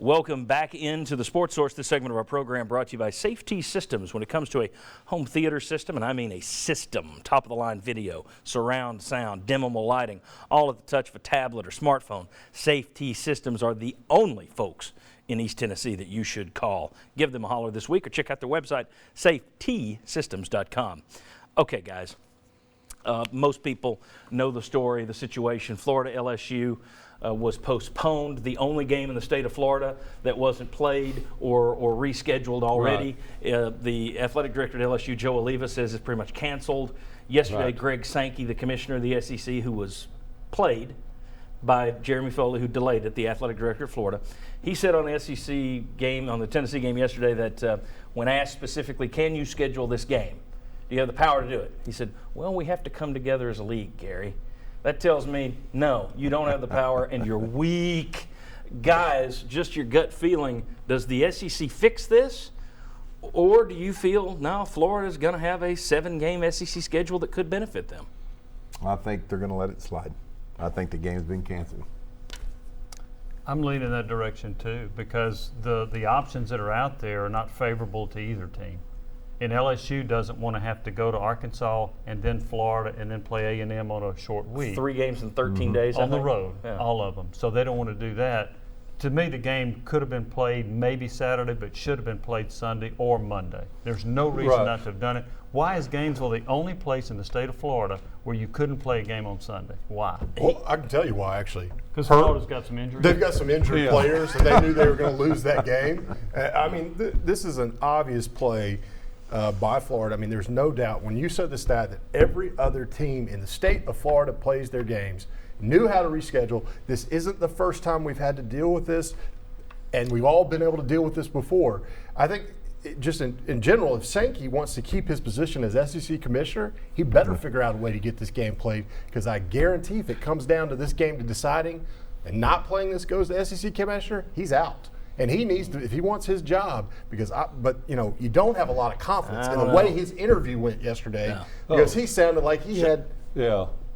Welcome back into the Sports Source. This segment of our program brought to you by Safety Systems. When it comes to a home theater system, and I mean a system, top-of-the-line video, surround sound, dimmable lighting, all at the touch of a tablet or smartphone, Safety Systems are the only folks in East Tennessee that you should call. Give them a holler this week or check out their website, safetysystems.com. Okay, guys, most people know the story, the situation. Florida LSU was postponed, the only game in the state of Florida that wasn't played or rescheduled already. Right. The athletic director at LSU, Joe Oliva, says it's pretty much canceled. Yesterday, right. Greg Sankey, the commissioner of the SEC, who was played by Jeremy Foley, who delayed it, the athletic director of Florida, he said on the SEC game, on the Tennessee game yesterday, that when asked specifically, can you schedule this game? Do you have the power to do it? He said, well, we have to come together as a league, Gary. That tells me, no, you don't have the power and you're weak. Guys, just your gut feeling, does the SEC fix this? Or do you feel, no, Florida's going to have a 7-game SEC schedule that could benefit them? I think they're going to let it slide. I think the game's been canceled. I'm leaning that direction too, because the options that are out there are not favorable to either team. And LSU doesn't want to have to go to Arkansas and then Florida and then play A&M on a short week. 3 games in 13 days, on the road, yeah. All of them. So they don't want to do that. To me, the game could have been played maybe Saturday, but should have been played Sunday or Monday. There's no reason not to have done it. Why is Gainesville the only place in the state of Florida where you couldn't play a game on Sunday? Why? Well, I can tell you why, actually. Because Florida's got some injuries. They've got some injured players, and they knew they were going to lose that game. I mean, this is an obvious play by Florida. I mean, there's no doubt when you said the stat that every other team in the state of Florida plays their games, knew how to reschedule. This isn't the first time we've had to deal with this, and we've all been able to deal with this before. I think just in general, if Sankey wants to keep his position as SEC commissioner, he better figure out a way to get this game played, because I guarantee if it comes down to this game to deciding and not playing this goes to SEC commissioner, he's out. And he needs to, if he wants his job, but you don't have a lot of confidence in the way his interview went yesterday, because he sounded like he had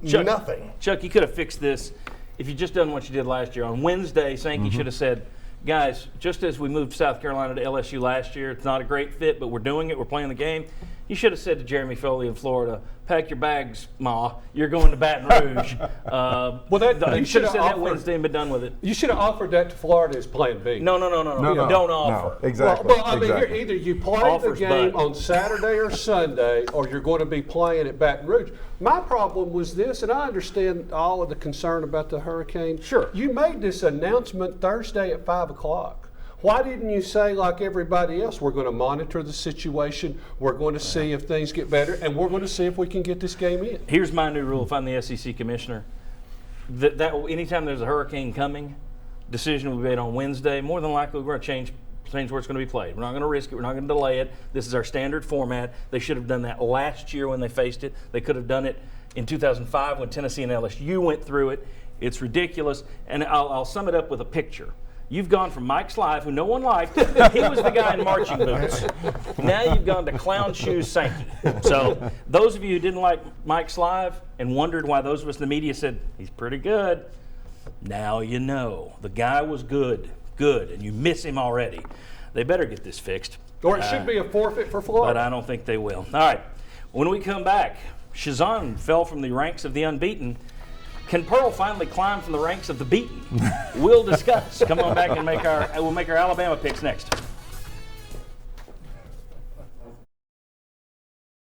nothing. Chuck, you could have fixed this if you just done what you did last year. On Wednesday, Sankey should have said, guys, just as we moved South Carolina to LSU last year, it's not a great fit, but we're doing it, we're playing the game. You should have said to Jeremy Foley in Florida, pack your bags, Ma, you're going to Baton Rouge. You should have said that Wednesday and been done with it. You should have offered that to Florida as plan B. No. Don't offer. No, exactly. Well, I mean, either you play the game on Saturday or Sunday, or you're going to be playing at Baton Rouge. My problem was this, and I understand all of the concern about the hurricane. Sure. You made this announcement Thursday at 5 o'clock. Why didn't you say, like everybody else, we're going to monitor the situation, we're going to see if things get better, and we're going to see if we can get this game in? Here's my new rule if I'm the SEC commissioner. That anytime there's a hurricane coming, decision will be made on Wednesday. More than likely, we're going to change where it's going to be played. We're not going to risk it. We're not going to delay it. This is our standard format. They should have done that last year when they faced it. They could have done it in 2005 when Tennessee and LSU went through it. It's ridiculous. And I'll sum it up with a picture. You've gone from Mike Slive, who no one liked. He was the guy in marching boots. Now you've gone to clown shoes Sankey. So those of you who didn't like Mike Slive and wondered why those of us in the media said, he's pretty good, now you know. The guy was good, and you miss him already. They better get this fixed. Or it should be a forfeit for Florida. But I don't think they will. All right, when we come back, Shazan fell from the ranks of the unbeaten. Can Pearl finally climb from the ranks of the beaten? We'll discuss. Come on back and we'll make our Alabama picks next.